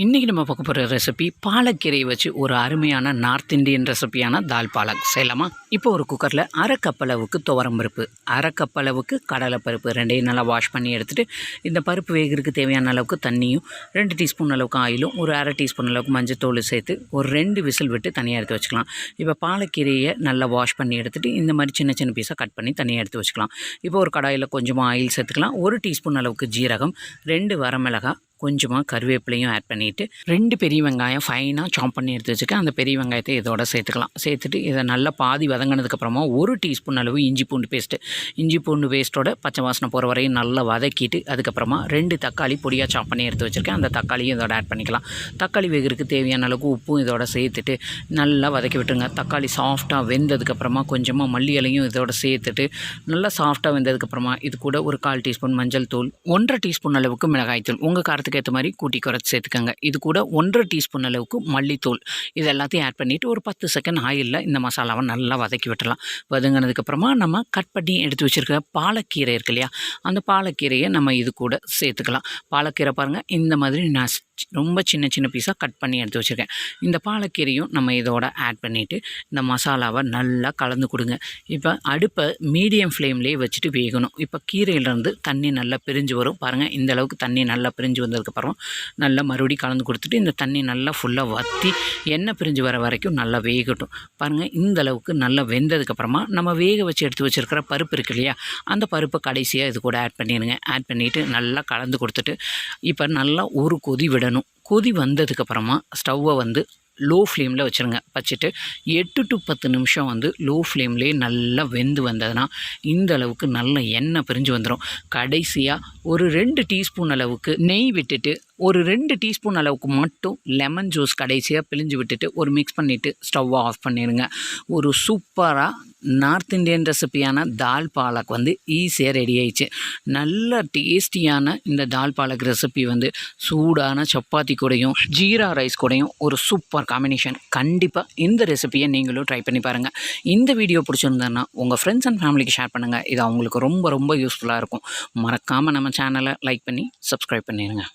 இன்றைக்கி நம்ம பார்க்க போகிற ரெசிபி பாலக்கீரையை வச்சு ஒரு அருமையான நார்த் இந்தியன் ரெசிபியான தால் பாலக் செய்யலாமா. இப்போ ஒரு குக்கரில் அரை கப் அளவுக்கு துவரம்பருப்பு, அரை கப் அளவுக்கு கடலைப்பருப்பு ரெண்டையும் நல்லா வாஷ் பண்ணி எடுத்துகிட்டு இந்த பருப்பு வேகிறதுக்கு தேவையான அளவுக்கு தண்ணியும் 2 டீஸ்பூன் அளவுக்கு ஆயிலும் ஒரு அரை டீஸ்பூன் அளவுக்கு மஞ்சத்தூள் சேர்த்து ஒரு 2 விசில் விட்டு தனியாக எடுத்து வச்சுக்கலாம். இப்போ பாலக்கீரையை நல்லா வாஷ் பண்ணி எடுத்துகிட்டு இந்த மாதிரி சின்ன சின்ன பீஸாக கட் பண்ணி தனியாக எடுத்து வச்சுக்கலாம். இப்போ ஒரு கடாயில் கொஞ்சமாக ஆயில் சேர்த்துக்கலாம். 1 டீஸ்பூன் அளவுக்கு ஜீரகம், 2 வரமிளகாய், கொஞ்சமாக கருவேப்பிலையும் ஆட் பண்ணிவிட்டு 2 பெரிய வெங்காயம் ஃபைனாக சாப் பண்ணி எடுத்து வச்சுருக்கேன். அந்த பெரிய வெங்காயத்தை இதோட சேர்த்துக்கலாம். சேர்த்துட்டு இதை நல்லா பாதி வதங்கினதுக்கப்புறமா 1 டீஸ்பூன் அளவு இஞ்சி பூண்டு பேஸ்ட்டோட பச்சை வாசனை போகிற வரையும் நல்லா வதக்கிட்டு அதுக்கப்புறமா 2 தக்காளி பொடியாக சாப் பண்ணி எடுத்து வச்சுருக்கேன். அந்த தக்காளியும் இதோட ஆட் பண்ணிக்கலாம். தக்காளி வேகிறதுக்கு தேவையான அளவுக்கு உப்பும் இதோட சேர்த்துட்டு நல்லா வதக்கி விட்டுருங்க. தக்காளி சாஃப்டாக வெந்ததுக்கப்புறமா கொஞ்சமாக மல்லி இலையும் இதோட சேர்த்துட்டு நல்லா சாஃப்டாக வெந்ததுக்கப்புறமா இது கூட ஒரு 1/4 டீஸ்பூன் மஞ்சள் தூள், 1/2 டீஸ்பூன் அளவுக்கு மிளகாய் தூள் உங்கள் காரத்துக்கு ஏற்ற மாதிரி கூட்டி குறைச்சி சேர்த்துக்கோங்க. இது கூட 1/2 டீஸ்பூன் அளவுக்கு மல்லித்தூள் இது எல்லாத்தையும் ஆட் பண்ணிவிட்டு ஒரு 10 செகண்ட் ஆயிலில் இந்த மசாலாவை நல்லா வதக்கி விட்டுடலாம். வதங்கினதுக்கப்புறமா நம்ம கட் பண்ணி எடுத்து வச்சுருக்க பாலக்கீரை இருக்கு இல்லையா, அந்த பாலக்கீரையை நம்ம இது கூட சேர்த்துக்கலாம். பாலக்கீரை பாருங்கள், இந்த மாதிரி நான் ரொம்ப சின்ன சின்ன பீஸாக கட் பண்ணி எடுத்து வச்சுருக்கேன். இந்த பாலக்கீரையும் நம்ம இதோட ஆட் பண்ணிவிட்டு இந்த மசாலாவை நல்லா கலந்து கொடுங்க. இப்போ அடுப்பை மீடியம் ஃப்ளேம்லேயே வச்சுட்டு வேகணும். இப்போ கீரையிலேருந்து தண்ணி நல்லா பிரிஞ்சு வரும் பாருங்கள். இந்த அளவுக்கு தண்ணி நல்லா பிரிஞ்சு வந்ததுக்கப்புறம் நல்லா மறுபடியும் கலந்து கொடுத்துட்டு இந்த தண்ணி நல்லா ஃபுல்லாக வற்றி எண்ணெய் பிரிஞ்சு வர வரைக்கும் நல்லா வேகட்டும். பாருங்கள், இந்த அளவுக்கு நல்லா வெந்ததுக்கப்புறமா நம்ம வேக வச்சு எடுத்து வச்சுருக்கிற பருப்பு இருக்கு இல்லையா, அந்த பருப்பை கடைசியாக இது கூட ஆட் பண்ணிடுங்க. ஆட் பண்ணிவிட்டு நல்லா கலந்து கொடுத்துட்டு இப்போ நல்லா ஒரு கொதி விடணும். கொதி வந்ததுக்கப்புறமா ஸ்டவ்வை லோ ஃப்ளேமில் வச்சுட்டு 8 to 10 நிமிஷம் லோ ஃப்ளேம்லேயே நல்லா வெந்து வந்ததுன்னா இந்த அளவுக்கு நல்ல எண்ணெய் பிரிஞ்சு வந்துடும். கடைசியாக ஒரு 2 டீஸ்பூன் அளவுக்கு நெய் விட்டுட்டு ஒரு 2 டீஸ்பூன் அளவுக்கு மட்டும் லெமன் ஜூஸ் கடைசியாக பிழிஞ்சு விட்டுட்டு ஒரு மிக்ஸ் பண்ணிவிட்டு ஸ்டவ்வை ஆஃப் பண்ணிடுங்க. ஒரு சூப்பராக நார்த் இந்தியன் ரெசிபியான தால் பாலக் ஈஸியாக ரெடி ஆயிடுச்சு. நல்ல டேஸ்டியான இந்த தால் பாலக் ரெசிபி சூடான சப்பாத்தி கூடயும் ஜீரா ரைஸ் கூடயும் ஒரு சூப்பர் காம்பினேஷன். கண்டிப்பாக இந்த ரெசிபியை நீங்களும் ட்ரை பண்ணி பாருங்கள். இந்த வீடியோ பிடிச்சிருந்ததுன்னா உங்கள் ஃப்ரெண்ட்ஸ் அண்ட் ஃபேமிலிக்கு ஷேர் பண்ணுங்கள். இது அவங்களுக்கு ரொம்ப ரொம்ப யூஸ்ஃபுல்லாக இருக்கும். மறக்காமல் நம்ம சேனலை லைக் பண்ணி சப்ஸ்கிரைப் பண்ணிடுங்க.